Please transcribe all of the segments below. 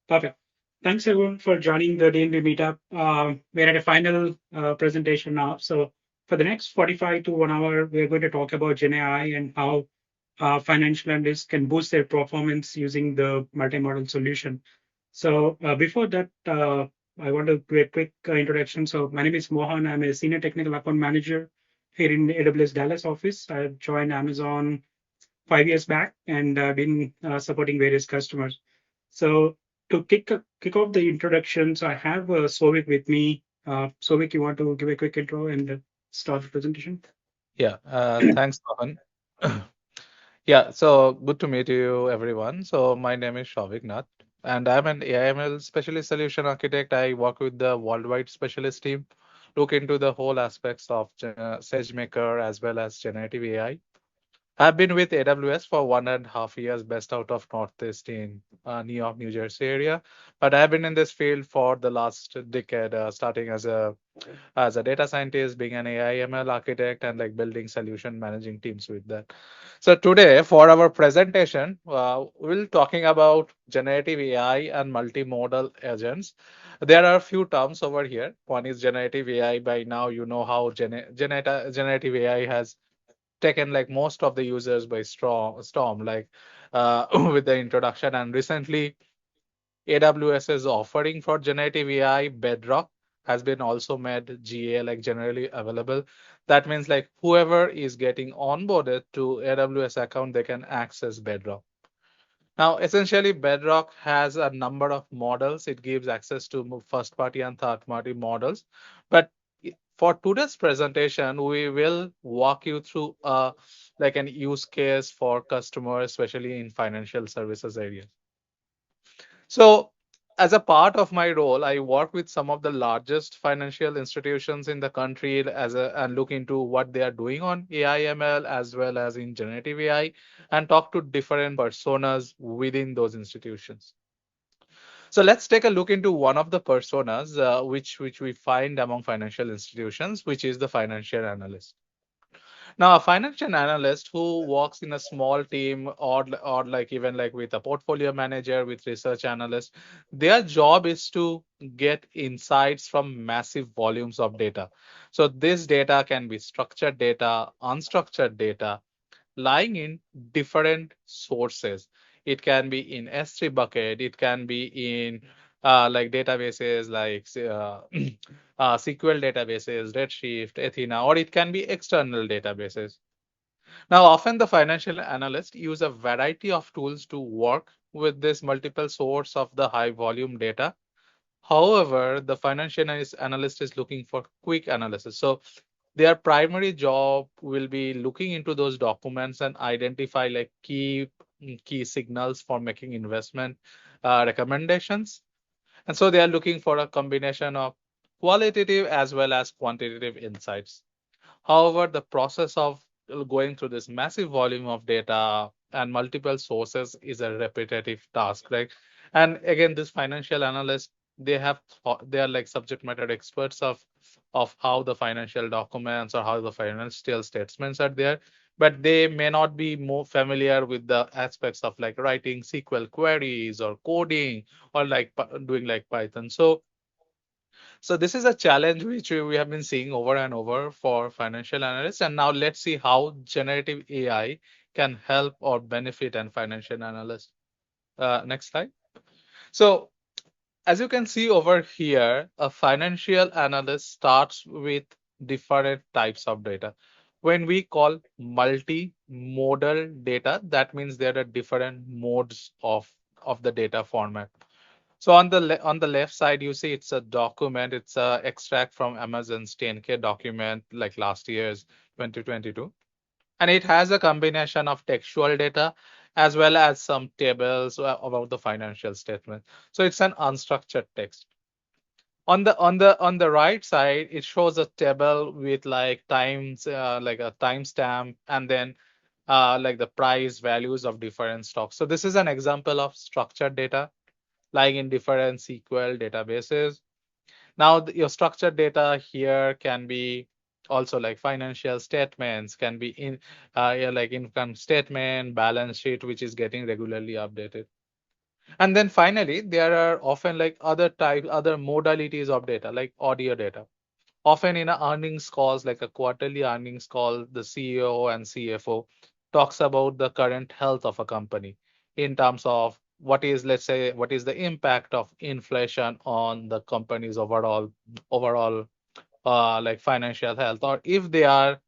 Perfect. Thanks everyone for joining the DNB meetup. We're at a final presentation now. So for the next 45 to 1 hour, we're going to talk about Gen AI and how financial analysts can boost their performance using the multi-modal solution. So before that, I want to do a quick introduction. So my name is Mohan. I'm a senior technical account manager here in AWS Dallas office. I joined Amazon 5 years back and been supporting various customers. So to kick off the introduction, so I have Sovik with me. Sovik, you want to give a quick intro and start the presentation? Yeah, thanks, Mohan. Yeah, so good to meet you, everyone. So my name is Shovik Nath, and I'm an AIML specialist solution architect. I work with the worldwide specialist team, look into the whole aspects of SageMaker as well as generative AI. I've been with AWS for 1.5 years, based out of Northeast in New York, New Jersey area. But I've been in this field for the last decade, starting as a data scientist, being an AI ML architect, and like building solution managing teams with that. So today, for our presentation, we'll talking about generative AI and multimodal agents. There are a few terms over here. One is generative AI. By now, you know how generative AI has taken like most of the users by storm, like with the introduction. And recently, AWS is offering for generative AI Bedrock has been also made GA, like generally available. That means like whoever is getting onboarded to AWS account, they can access Bedrock. Now, essentially, Bedrock has a number of models. It gives access to first party and third party models. But for today's presentation, we will walk you through like an use case for customers, especially in financial services area. So, as a part of my role, I work with some of the largest financial institutions in the country and look into what they are doing on AI ML as well as in generative AI and talk to different personas within those institutions. So let's take a look into one of the personas which we find among financial institutions, which is the financial analyst. Now, a financial analyst who works in a small team or like even like with a portfolio manager, with research analyst, their job is to get insights from massive volumes of data. So this data can be structured data, unstructured data, lying in different sources. It can be in S3 bucket, it can be in like databases like SQL databases, Redshift, Athena, or it can be external databases. Now, often the financial analysts use a variety of tools to work with this multiple source of the high volume data. However, the financial analyst is looking for quick analysis. So their primary job will be looking into those documents and identify like key signals for making investment recommendations. And so they are looking for a combination of qualitative as well as quantitative insights. However, the process of going through this massive volume of data and multiple sources is a repetitive task, right? And again, this financial analyst, they are like subject matter experts of how the financial documents or how the financial statements are there, but they may not be more familiar with the aspects of like writing SQL queries or coding or like doing like Python. So this is a challenge which we have been seeing over and over for financial analysts. And now let's see how generative AI can help or benefit an financial analyst. Next slide. So as you can see over here, a financial analyst starts with different types of data. When we call multi-modal data, that means there are different modes of the data format. So on the left side, you see it's a document. It's a extract from Amazon's 10K document, like last year's 2022, and it has a combination of textual data as well as some tables about the financial statement. So it's an unstructured text. On the right side, it shows a table with like times, like a timestamp, and then like the price values of different stocks. So this is an example of structured data lying in different SQL databases. Now, your structured data here can be also like financial statements, can be yeah, like income statement, balance sheet, which is getting regularly updated. And then finally, there are often like other modalities of data, like audio data. Often in a earnings calls, like a quarterly earnings call, the CEO and CFO talks about the current health of a company in terms of what is, let's say, what is the impact of inflation on the company's overall like financial health, or if they are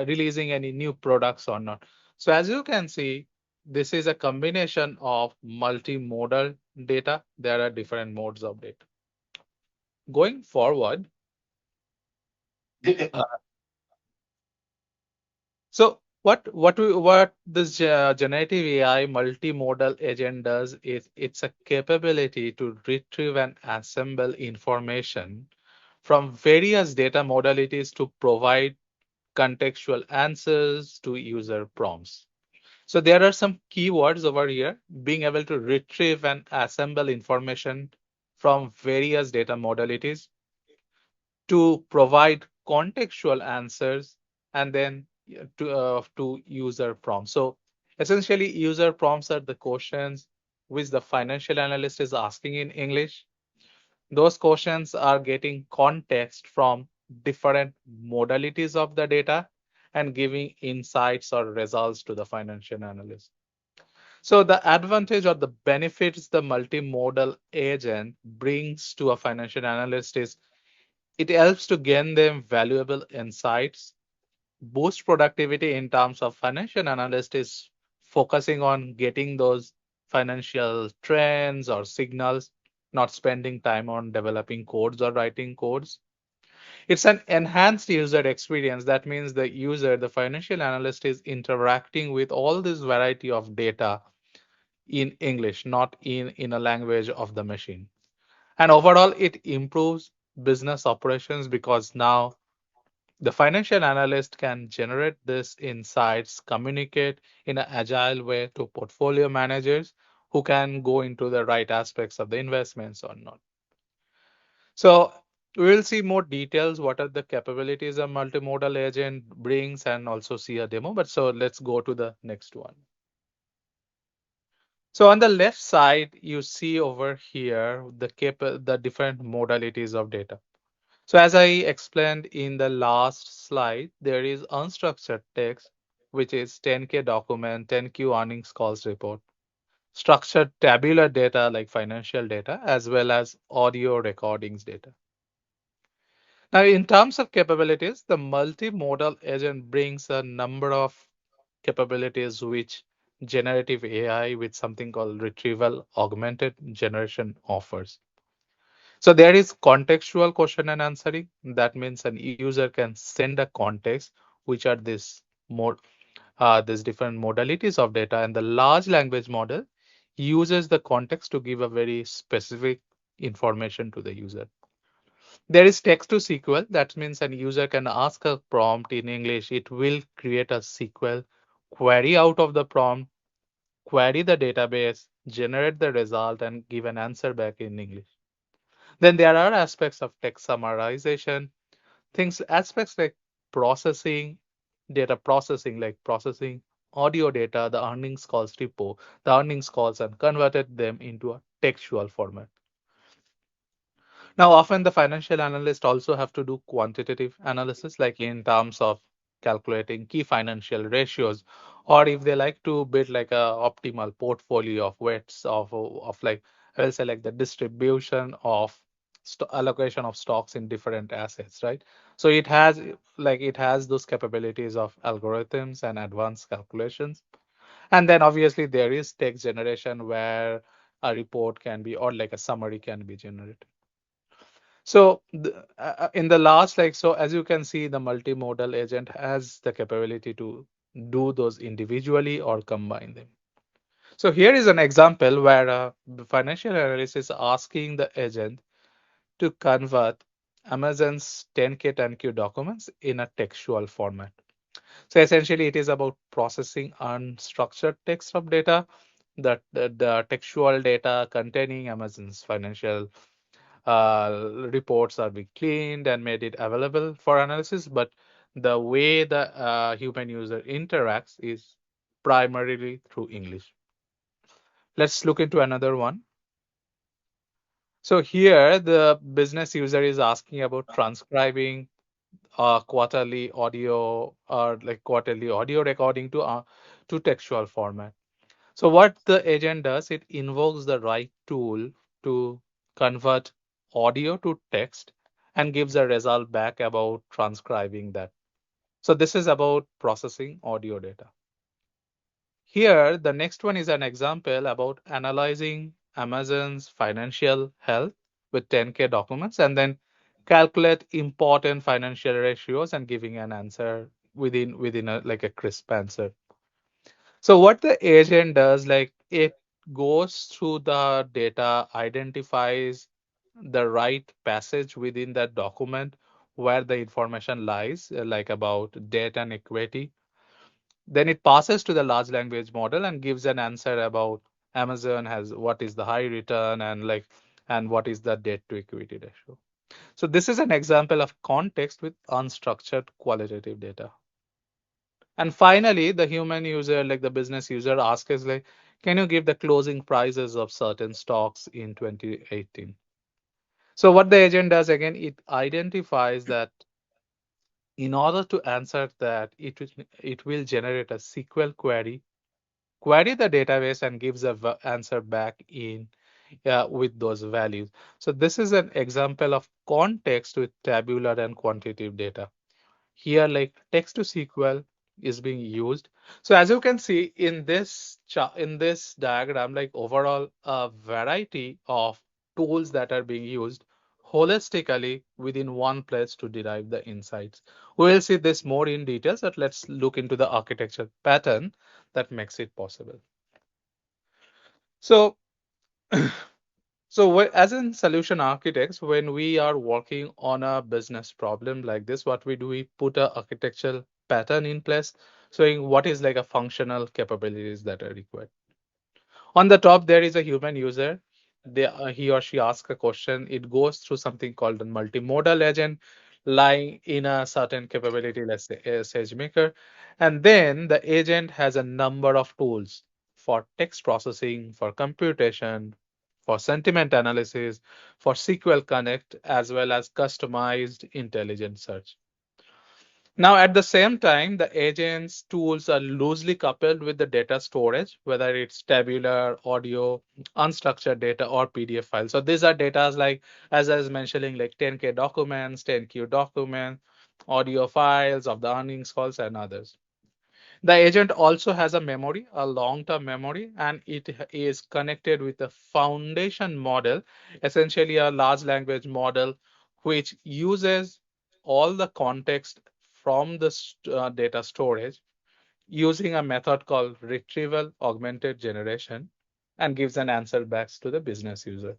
releasing any new products or not. So as you can see, this is a combination of multimodal data. There are different modes of data. Going forward, uh, so what this generative AI multimodal agent does is it's a capability to retrieve and assemble information from various data modalities to provide contextual answers to user prompts. So there are some keywords over here: being able to retrieve and assemble information from various data modalities, to provide contextual answers, and then to user prompts. So essentially, user prompts are the questions which the financial analyst is asking in English. Those questions are getting context from different modalities of the data and giving insights or results to the financial analyst. So the advantage or the benefits the multimodal agent brings to a financial analyst is it helps to gain them valuable insights, boost productivity in terms of financial analyst is focusing on getting those financial trends or signals, not spending time on developing codes or writing codes. It's an enhanced user experience. That means the user, the financial analyst, is interacting with all this variety of data in English, not in a language of the machine. And overall, it improves business operations because now the financial analyst can generate these insights, communicate in an agile way to portfolio managers who can go into the right aspects of the investments or not. So we will see more details what are the capabilities a multimodal agent brings and also see a demo. But so let's go to the next one. So on the left side, you see over here the different modalities of data. So as I explained in the last slide, there is unstructured text, which is 10K document, 10Q earnings calls report, structured tabular data like financial data, as well as audio recordings data. Now, in terms of capabilities, the multimodal agent brings a number of capabilities which generative AI with something called retrieval augmented generation offers. So there is contextual question and answering. That means an user can send a context, which are these different modalities of data, and the large language model uses the context to give a very specific information to the user. There is text to SQL. That means an user can ask a prompt in English. It will create a SQL query out of the prompt, query the database, generate the result, and give an answer back in English. Then there are aspects of text summarization, aspects like processing, data processing, like processing audio data, the earnings calls repo, the earnings calls, and converted them into a textual format. Now, often the financial analysts also have to do quantitative analysis, like in terms of calculating key financial ratios, or if they like to build like a optimal portfolio of weights of like I will say like the distribution of allocation of stocks in different assets, right? So it has those capabilities of algorithms and advanced calculations. And then obviously there is text generation where a report can be or like a summary can be generated. So in the last, like, so as you can see, the multimodal agent has the capability to do those individually or combine them. So here is an example where the financial analyst is asking the agent to convert Amazon's 10K 10Q documents in a textual format. So essentially, it is about processing unstructured text of data, the textual data containing Amazon's financial reports are being cleaned and made it available for analysis. But the way the human user interacts is primarily through English. Let's look into another one. So here the business user is asking about transcribing quarterly audio or like quarterly audio recording to textual format. So what the agent does, it invokes the right tool to convert audio to text and gives a result back about transcribing that. So this is about processing audio data. Here, the next one is an example about analyzing Amazon's financial health with 10K documents and then calculate important financial ratios and giving an answer within a like a crisp answer. So what the agent does, like it goes through the data, identifies the right passage within that document where the information lies, like about debt and equity. Then it passes to the large language model and gives an answer about Amazon has what is the high return and what is the debt to equity ratio. So this is an example of context with unstructured qualitative data. And finally, the human user, like the business user, asks us like, can you give the closing prices of certain stocks in 2018? So what the agent does again, it identifies that in order to answer that, it will generate a SQL query the database and gives a answer back in with those values. So this is an example of context with tabular and quantitative data. Here, like text to SQL is being used. So as you can see in this diagram, like overall a variety of tools that are being used holistically within one place to derive the insights. We will see this more in details, but let's look into the architecture pattern that makes it possible. So as in solution architects, when we are working on a business problem like this, what we do, we put a architectural pattern in place, showing what is like a functional capabilities that are required. On the top, there is a human user. He or she asks a question. It goes through something called a multimodal agent, lying in a certain capability, let's say a SageMaker. And then the agent has a number of tools for text processing, for computation, for sentiment analysis, for SQL Connect, as well as customized intelligent search. Now, at the same time, the agent's tools are loosely coupled with the data storage, whether it's tabular, audio, unstructured data, or PDF files. So these are data like, as I was mentioning, like 10K documents, 10Q documents, audio files of the earnings calls, and others. The agent also has a memory, a long-term memory, and it is connected with a foundation model, essentially a large language model, which uses all the context from the data storage using a method called retrieval augmented generation and gives an answer back to the business user.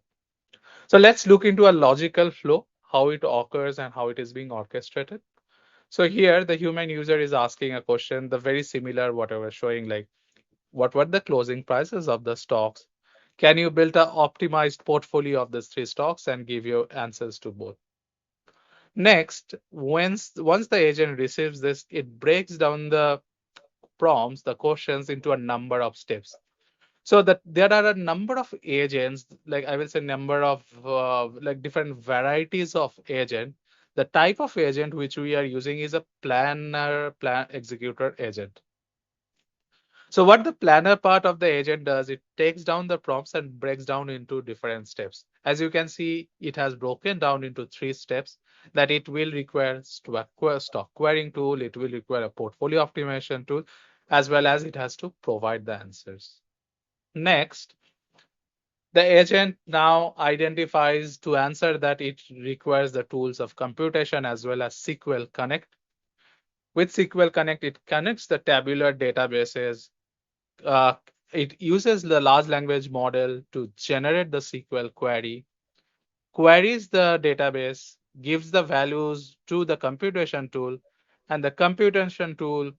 So let's look into a logical flow, how it occurs and how it is being orchestrated. So here the human user is asking a question, the very similar what I was showing, like what were the closing prices of the stocks? Can you build an optimized portfolio of these three stocks and give your answers to both? Next, once the agent receives this, it breaks down the prompts, the questions into a number of steps. So that there are a number of agents, like I will say number of like different varieties of agent. The type of agent which we are using is a plan executor agent. So what the planner part of the agent does, it takes down the prompts and breaks down into different steps. As you can see, it has broken down into three steps that it will require stock querying tool, it will require a portfolio optimization tool, as well as it has to provide the answers. Next, the agent now identifies to answer that it requires the tools of computation as well as SQL Connect. With SQL Connect, it connects the tabular databases. uh, it uses the large language model to generate the SQL query, queries the database, gives the values to the computation tool, and the computation tool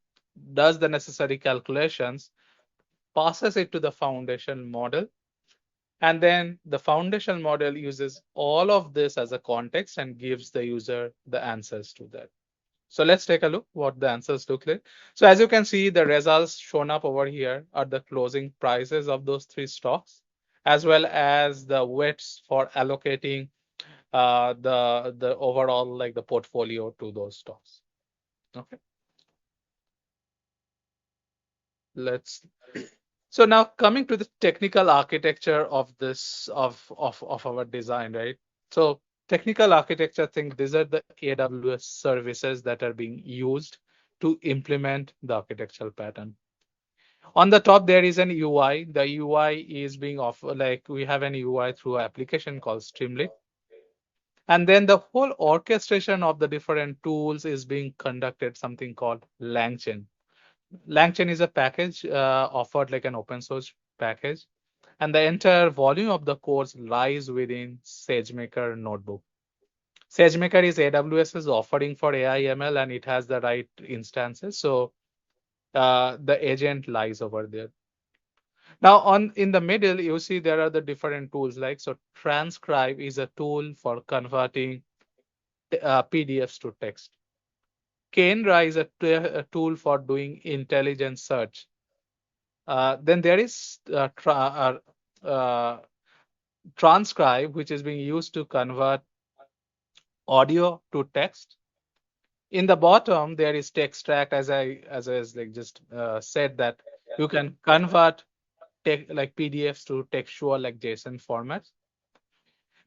does the necessary calculations, passes it to the foundation model, and then the foundation model uses all of this as a context and gives the user the answers to that. So let's take a look what the answers look like. So as you can see, the results shown up over here are the closing prices of those three stocks, as well as the weights for allocating the overall like the portfolio to those stocks. Okay, let's. So now coming to the technical architecture of this of our design, right? So technical architecture, think these are the AWS services that are being used to implement the architectural pattern. On the top, there is an UI. The UI is being offered, like we have an UI through an application called Streamlit. And then the whole orchestration of the different tools is being conducted, something called LangChain. LangChain is a package offered like an open source package. And the entire volume of the course lies within SageMaker notebook. SageMaker is AWS's offering for AI ML and it has the right instances. So the agent lies over there. Now on in the middle, you see there are the different tools like so transcribe is a tool for converting PDFs to text. Canra is a tool for doing intelligent search. Then there is transcribe, which is being used to convert audio to text. In the bottom, there is textract, as I like just said that you can convert like PDFs to textual like JSON formats.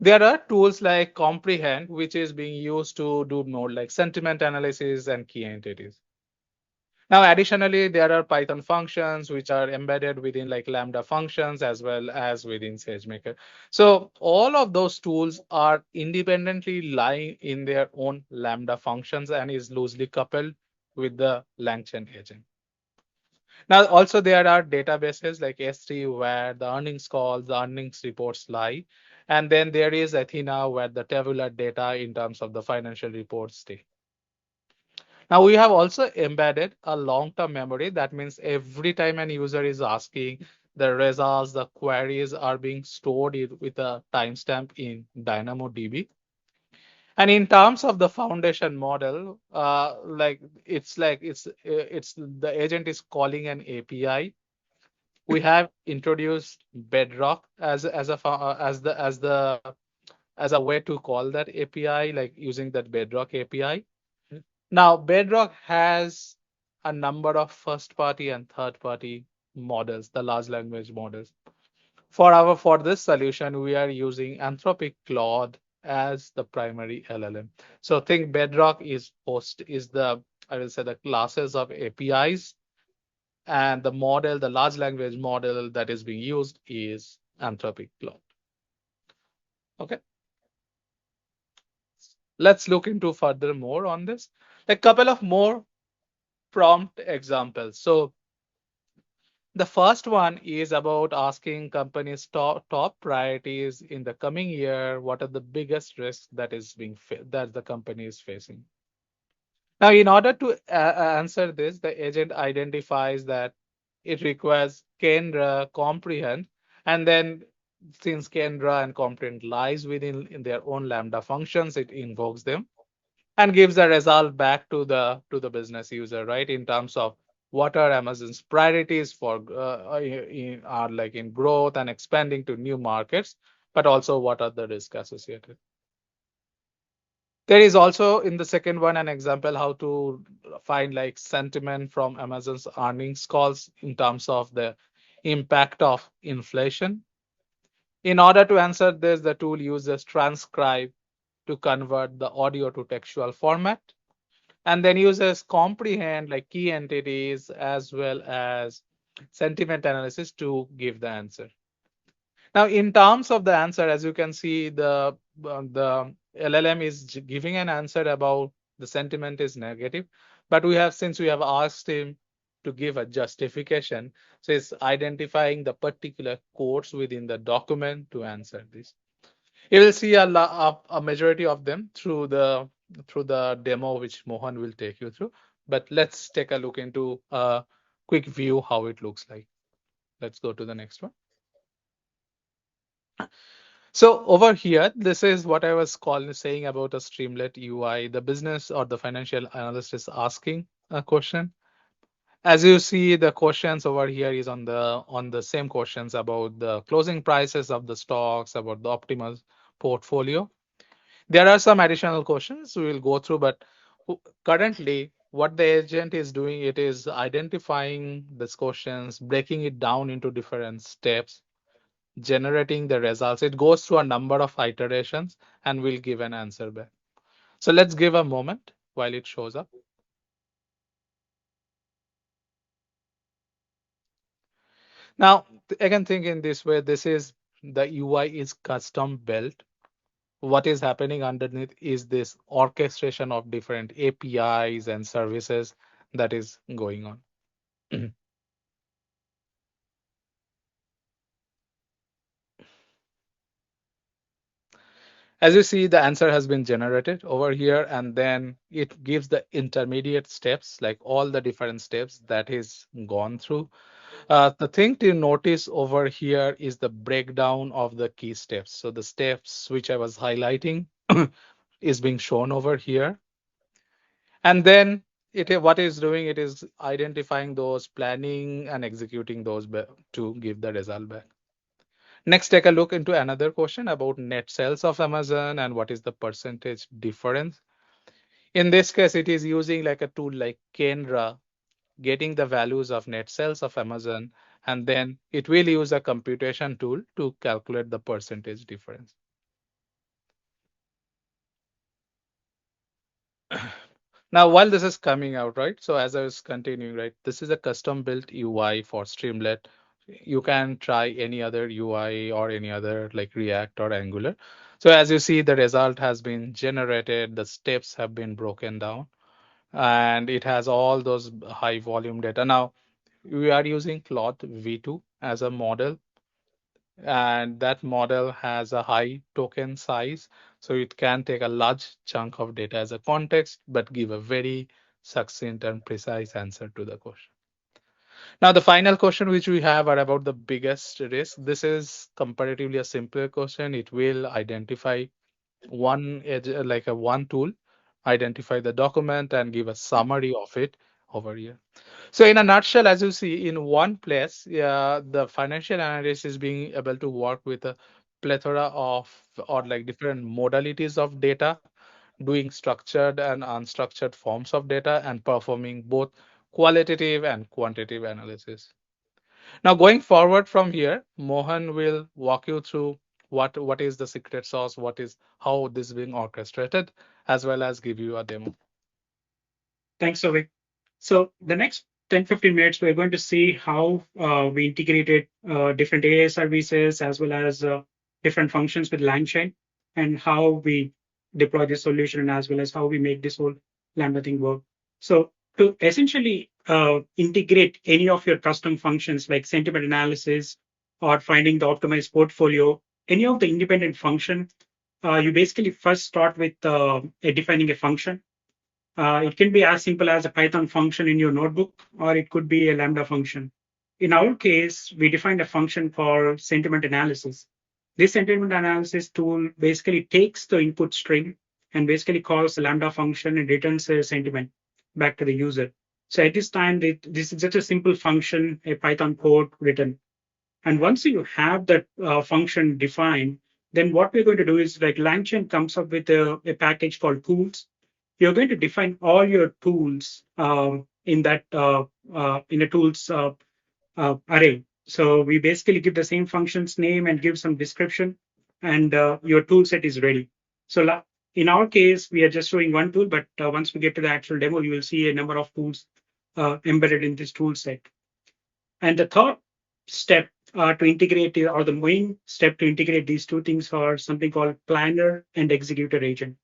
There are tools like Comprehend, which is being used to do more like sentiment analysis and key entities. Now, additionally, there are Python functions which are embedded within like Lambda functions as well as within SageMaker. So all of those tools are independently lying in their own Lambda functions and is loosely coupled with the LangChain agent. Now, also there are databases like S3 where the earnings calls, the earnings reports lie. And then there is Athena where the tabular data in terms of the financial reports stay. Now we have also embedded a long-term memory. That means every time an user is asking, the results, the queries are being stored with a timestamp in DynamoDB. And in terms of the foundation model, it's the agent is calling an API. We have introduced Bedrock as a way to call that API, like using that Bedrock API. Now, Bedrock has a number of first party and third party models, the large language models. For this solution, we are using Anthropic Claude as the primary LLM. So think Bedrock is the I will say the classes of APIs, and the model, the large language model that is being used is Anthropic Claude. Okay. Let's look into further more on this. A couple of more prompt examples. So the first one is about asking companies top priorities in the coming year. What are the biggest risks that the company is facing? Now, in order to answer this, the agent identifies that it requires Kendra comprehend, and then since Kendra and comprehend lies within in their own Lambda functions, it invokes them and gives the result back to the business user, right? In terms of what are Amazon's priorities for are like in growth and expanding to new markets, but also what are the risks associated. There is also in the second one an example how to find like sentiment from Amazon's earnings calls in terms of the impact of inflation. In order to answer this, the tool uses transcribe to convert the audio to textual format and then uses comprehend like key entities as well as sentiment analysis to give the answer. Now, in terms of the answer, as you can see, the LLM is giving an answer about the sentiment is negative, but since we have asked him to give a justification, so it's identifying the particular quotes within the document to answer this. You will see a majority of them through the demo which Mohan will take you through. But let's take a look into a quick view how it looks like. Let's go to the next one. So over here, this is what I was saying about a Streamlit UI. The business or the financial analyst is asking a question. As you see, the questions over here is on the same questions about the closing prices of the stocks, about the optimal portfolio. There are some additional questions we will go through, but currently what the agent is doing, it is identifying these questions, breaking it down into different steps, generating the results. It goes through a number of iterations and will give an answer back. So let's give a moment while it shows up. Now, again, think in this way, this is the UI is custom built. What is happening underneath is this orchestration of different APIs and services that is going on. As you see, the answer has been generated over here, and then it gives the intermediate steps, like all the different steps that is gone through. The thing to notice over here is the breakdown of the key steps. So the steps which I was highlighting is being shown over here. And then what is doing, it is identifying those, planning and executing those to give the result back. Next, take a look into another question about net sales of Amazon and what is the percentage difference. In this case, it is using like a tool like Kenra, getting the values of net sales of Amazon, and then it will use a computation tool to calculate the percentage difference. Now, while this is coming out, right? So as I was continuing, right, this is a custom built UI for Streamlit. You can try any other UI or any other like React or Angular. So as you see, the result has been generated, the steps have been broken down, and it has all those high volume data. Now, we are using Claude V2 as a model, and that model has a high token size, so it can take a large chunk of data as a context, but give a very succinct and precise answer to the question. Now, the final question which we have are about the biggest risk. This is comparatively a simpler question. It will identify one like a one tool, identify the document and give a summary of it over here. So in a nutshell, as you see in one place, the financial analyst is being able to work with a plethora of or like different modalities of data, doing structured and unstructured forms of data and performing both qualitative and quantitative analysis. Now going forward from here, Mohan will walk you through what is the secret sauce, what is how this is being orchestrated, as well as give you a demo. Thanks, Sovik. So the next 10-15 minutes, we're going to see how we integrated different AI services as well as different functions with LangChain and how we deploy this solution and as well as how we make this whole Lambda thing work. So to essentially integrate any of your custom functions like sentiment analysis or finding the optimized portfolio, any of the independent function, you basically first start with defining a function. It can be as simple as a Python function in your notebook, or it could be a Lambda function. In our case, we defined a function for sentiment analysis. This sentiment analysis tool basically takes the input string and basically calls the Lambda function and returns a sentiment back to the user. So at this time, this is just a simple function, a Python code written. And once you have that function defined, then what we're going to do is like LangChain comes up with a package called tools. You're going to define all your tools in that in a tools array. So we basically give the same function's name and give some description, and your tool set is ready. So in our case, we are just showing one tool, but once we get to the actual demo, you will see a number of tools embedded in this tool set. And the third step to integrate, or the main step to integrate these two things, are something called planner and executor agent.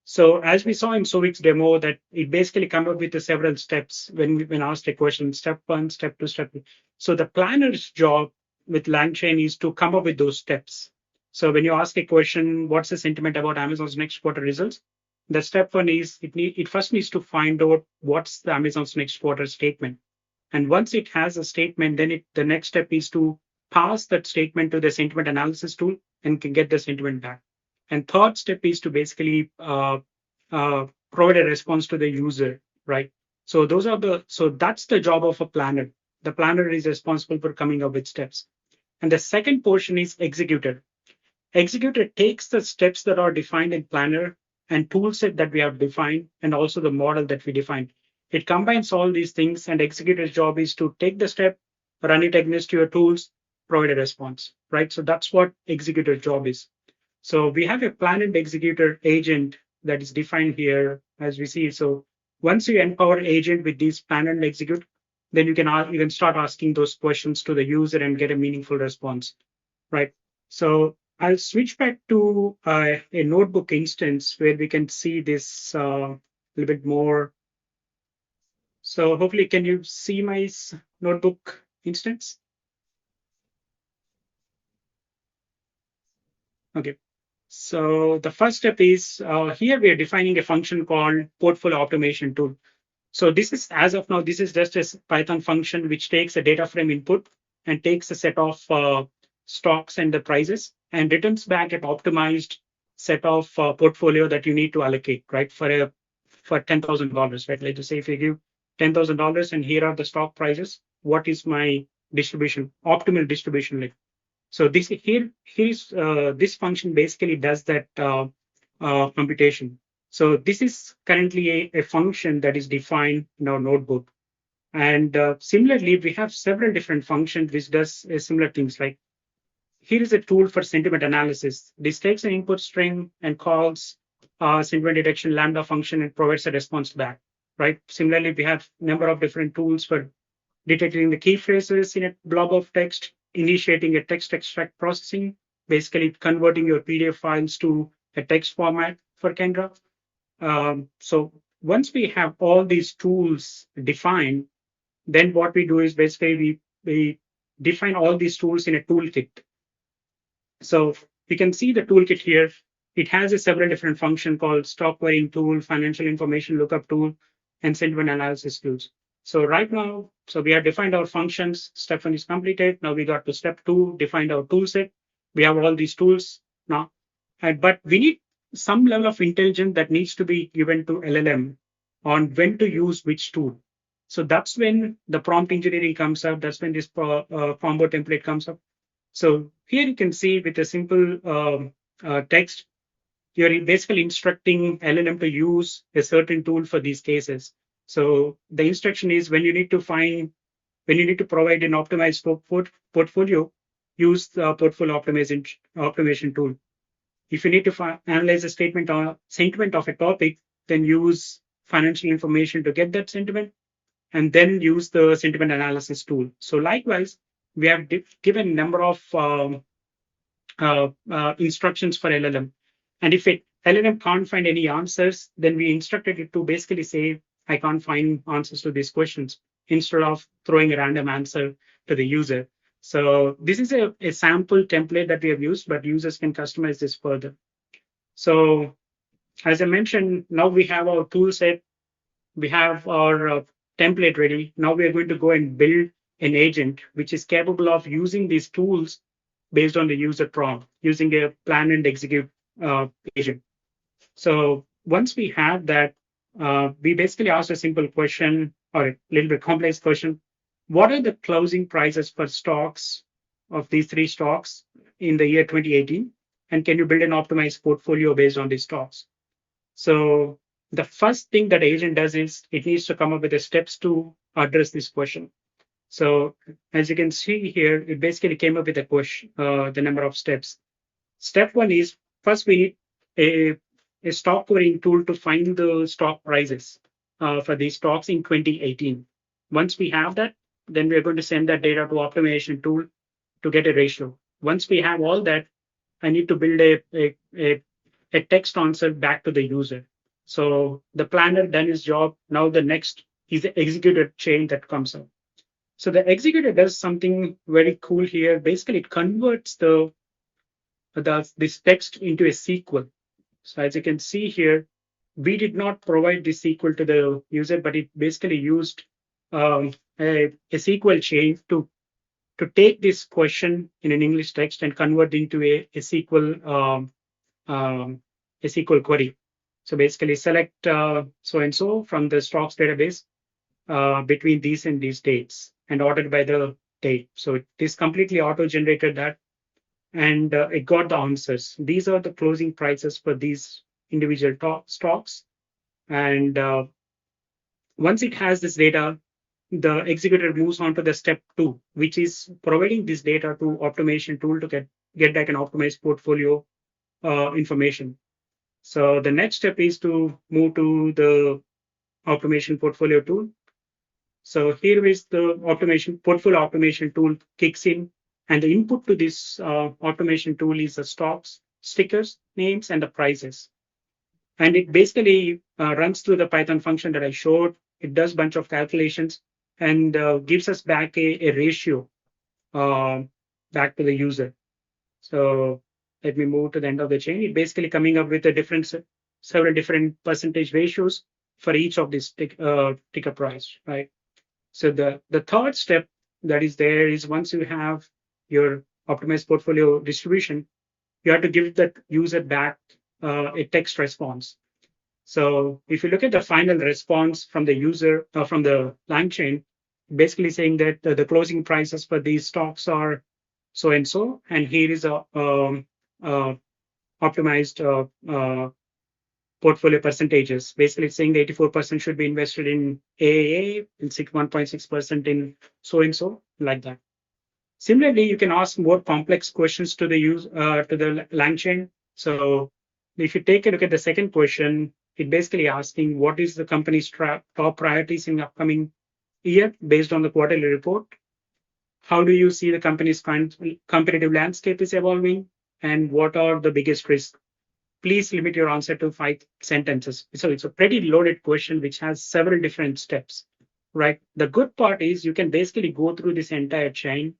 So as we saw in Sovik's demo, that it basically comes up with the several steps when asked a question, step one, step two, step three. So the planner's job with LangChain is to come up with those steps. So when you ask a question, what's the sentiment about Amazon's next quarter results? The step one is it first needs to find out what's the Amazon's next quarter statement. And once it has a statement, then the next step is to pass that statement to the sentiment analysis tool. and can get the sentiment back. And third step is to basically provide a response to the user, right? So that's the job of a planner. The planner is responsible for coming up with steps. And the second portion is executor. Executor takes the steps that are defined in planner and toolset that we have defined and also the model that we defined. It combines all these things, and executor's job is to take the step, run it against your tools, provide a response, right? So that's what executor's job is. So we have a plan and executor agent that is defined here as we see. So once you empower agent with these plan and execute, then you can start asking those questions to the user and get a meaningful response, right? So I'll switch back to a notebook instance where we can see this a little bit more. So hopefully, can you see my notebook instance? Okay. So the first step is here we are defining a function called portfolio optimization tool. So this is, as of now, this is just a Python function which takes a data frame input and takes a set of stocks and the prices and returns back an optimized set of portfolio that you need to allocate, right? For $10,000, right? Let's just say if you give $10,000 and here are the stock prices, what is my distribution, optimal distribution like? So this function basically does that computation. So this is currently a function that is defined in our notebook. And similarly, we have several different functions which does similar things. Like here is a tool for sentiment analysis. This takes an input string and calls sentiment detection Lambda function and provides a response back. Right. Similarly, we have a number of different tools for detecting the key phrases in a blob of text, initiating a text extract processing, basically converting your PDF files to a text format for Kendra. So once we have all these tools defined, then what we do is basically we define all these tools in a toolkit. So you can see the toolkit here. It has a several different functions called stock querying tool, financial information lookup tool, and sentiment analysis tools. So right now, so we have defined our functions. Step one is completed. Now we got to step two, defined our tool set. We have all these tools now, but we need some level of intelligence that needs to be given to LLM on when to use which tool. So that's when the prompt engineering comes up. That's when this combo template comes up. So here you can see with a simple text, you're basically instructing LLM to use a certain tool for these cases. So the instruction is when you need to provide an optimized portfolio, use the portfolio optimization tool. If you need to analyze a statement or sentiment of a topic, then use financial information to get that sentiment, and then use the sentiment analysis tool. So likewise, we have given a number of instructions for LLM. And if LLM can't find any answers, then we instructed it to basically say, I can't find answers to these questions, instead of throwing a random answer to the user. So this is a sample template that we have used, but users can customize this further. So as I mentioned, now we have our tool set, we have our template ready. Now we are going to go and build an agent which is capable of using these tools based on the user prompt, using a plan and execute agent. So once we have that, we basically ask a simple question or a little bit complex question. What are the closing prices for stocks of these three stocks in the year 2018? And can you build an optimized portfolio based on these stocks? So the first thing that agent does is it needs to come up with the steps to address this question. So as you can see here, it basically came up with a question, the number of steps. Step one is first we need a stock querying tool to find the stock prices for these stocks in 2018. Once we have that, then we're going to send that data to optimization tool to get a ratio. Once we have all that, I need to build a text answer back to the user. So the planner done his job. Now the next is the executed chain that comes up. So the executor does something very cool here. Basically, it converts this text into a SQL. So as you can see here, we did not provide this SQL to the user, but it basically used a SQL chain to to take this question in an English text and convert into a SQL query. So basically select so-and-so from the stocks database between these and these dates and ordered by the date. So it is completely auto-generated that, and it got the answers. These are the closing prices for these individual stocks. And once it has this data, the executor moves on to the step 2, which is providing this data to automation tool to get back an optimized portfolio information. So the next step is to move to the automation portfolio tool. So here is the portfolio automation tool kicks in, and the input to this automation tool is the stocks, stickers, names, and the prices. And it basically runs through the Python function that I showed. It does a bunch of calculations and gives us back a ratio back to the user. So let me move to the end of the chain. It basically coming up with several different percentage ratios for each of these ticker price, right? So the third step that is there is once you have your optimized portfolio distribution, you have to give that user back a text response. So if you look at the final response from the user, from the LangChain, basically saying that the closing prices for these stocks are so and so, and here is a optimized portfolio percentages. Basically saying the 84% should be invested in AAA and 1.6% in so and so, like that. Similarly, you can ask more complex questions to the LangChain. So if you take a look at the second question, it basically asking what is the company's top priorities in the upcoming year based on the quarterly report. How do you see the company's competitive landscape is evolving, and what are the biggest risks? Please limit your answer to 5 sentences. So it's a pretty loaded question which has several different steps, right? The good part is you can basically go through this entire chain.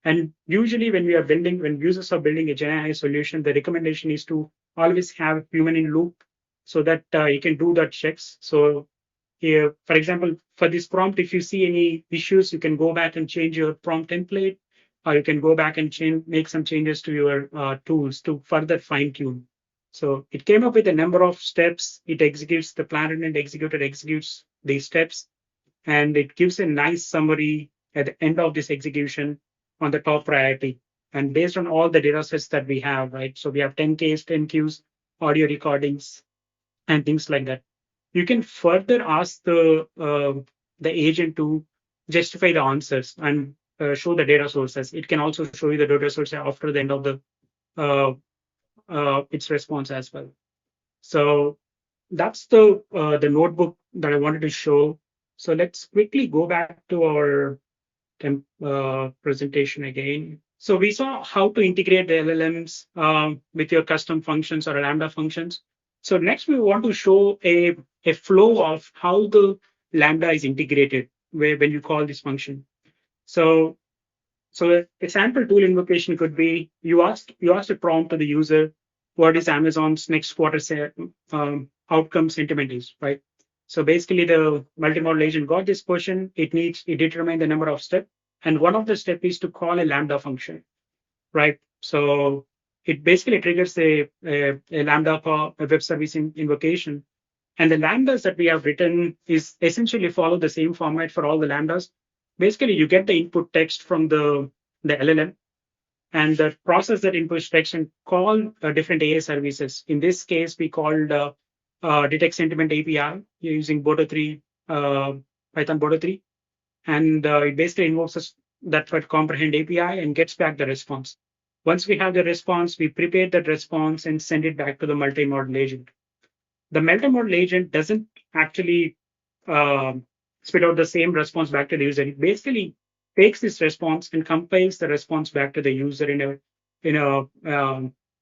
And usually when users are building a GenAI solution, the recommendation is to always have human in loop so that you can do that checks. So here, for example, for this prompt, if you see any issues, you can go back and change your prompt template, or you can go back and make some changes to your tools to further fine tune. So it came up with a number of steps. It executes the planner and executor executes these steps, and it gives a nice summary at the end of this execution on the top priority. And based on all the data sets that we have, right? So we have 10Ks, 10Qs, audio recordings, and things like that. You can further ask the agent to justify the answers and show the data sources. It can also show you the data source after the end of the its response as well. So that's the notebook that I wanted to show. So let's quickly go back to our presentation again. So we saw how to integrate the LLMs with your custom functions or Lambda functions. So next we want to show a flow of how the Lambda is integrated when you call this function. So a sample tool invocation could be you ask a prompt to the user, what is Amazon's next quarter outcome sentiment is, right? So basically the multimodal agent got this question. It determine the number of steps, and one of the steps is to call a Lambda function, right? So it basically triggers a Lambda call, a web service invocation. And the Lambdas that we have written is essentially follow the same format for all the Lambdas. Basically, you get the input text from the LLM, and the process that inputs text and call different AI services. In this case, we called detect sentiment API using Boto 3, Python Boto 3. And it basically invokes that for comprehend API and gets back the response. Once we have the response, we prepare that response and send it back to the multimodal agent. The multimodal agent doesn't actually spit out the same response back to the user. It basically takes this response and compiles the response back to the user in a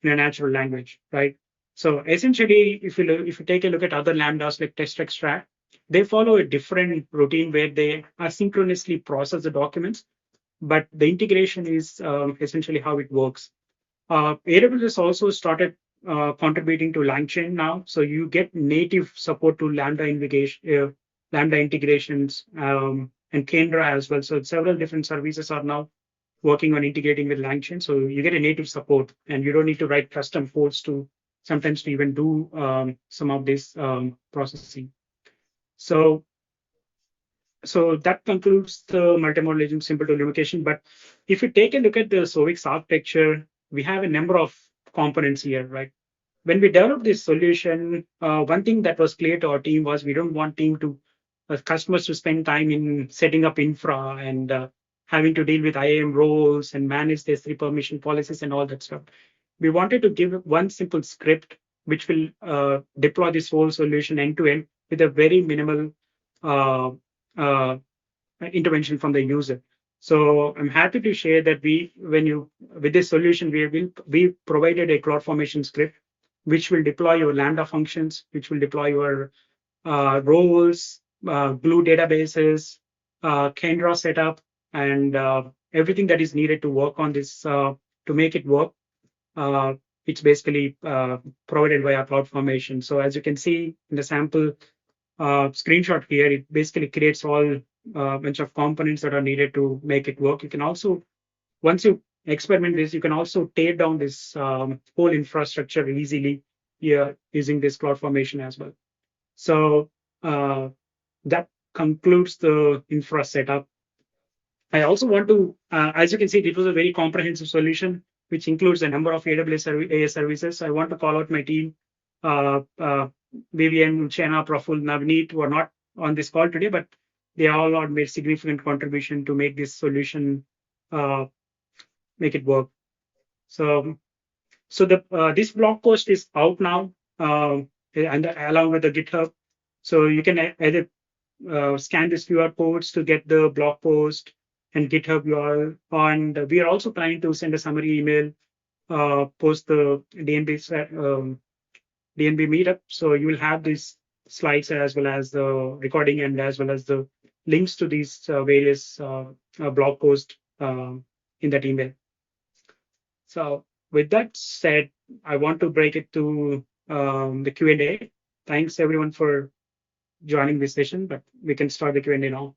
natural language, right? So essentially, if you take a look at other lambdas like test extract, they follow a different routine where they asynchronously process the documents, but the integration is essentially how it works. AWS also started contributing to LangChain now, so you get native support to Lambda integrations and Kendra as well. So several different services are now working on integrating with LangChain. So you get a native support, and you don't need to write custom codes to sometimes to even do some of this processing. So that concludes the multimodal agent simple to implementation. But if you take a look at the Sovik's architecture, we have a number of components here, right? When we developed this solution, one thing that was clear to our team was we don't want customers to spend time in setting up infra and having to deal with IAM roles and manage their three permission policies and all that stuff. We wanted to give one simple script which will deploy this whole solution end to end with a very minimal uh, uh, intervention from the user. So I'm happy to share that with this solution, we provided a CloudFormation script which will deploy your Lambda functions, which will deploy your roles, glue databases, Kendra setup, and everything that is needed to work on this to make it work. It's basically provided via CloudFormation. So as you can see in the sample screenshot here, it basically creates all bunch of components that are needed to make it work. You can also, once you experiment this, you can also tear down this whole infrastructure easily here using this CloudFormation as well. So that concludes the infra setup. I also want to, as you can see, it was a very comprehensive solution, which includes a number of AWS AS services. I want to call out my team, Vivian, Chena, Praful, Navneet, who are not on this call today, but they all are made significant contribution to make this solution make it work. So this blog post is out now, and along with the GitHub. So you can either scan these QR codes to get the blog post and GitHub URL. And we are also planning to send a summary email post the DNB Meetup. So you will have these slides as well as the recording and as well as the links to these various blog posts in that email. So with that said, I want to break it to the Q&A. Thanks everyone for joining this session, but we can start the Q&A now.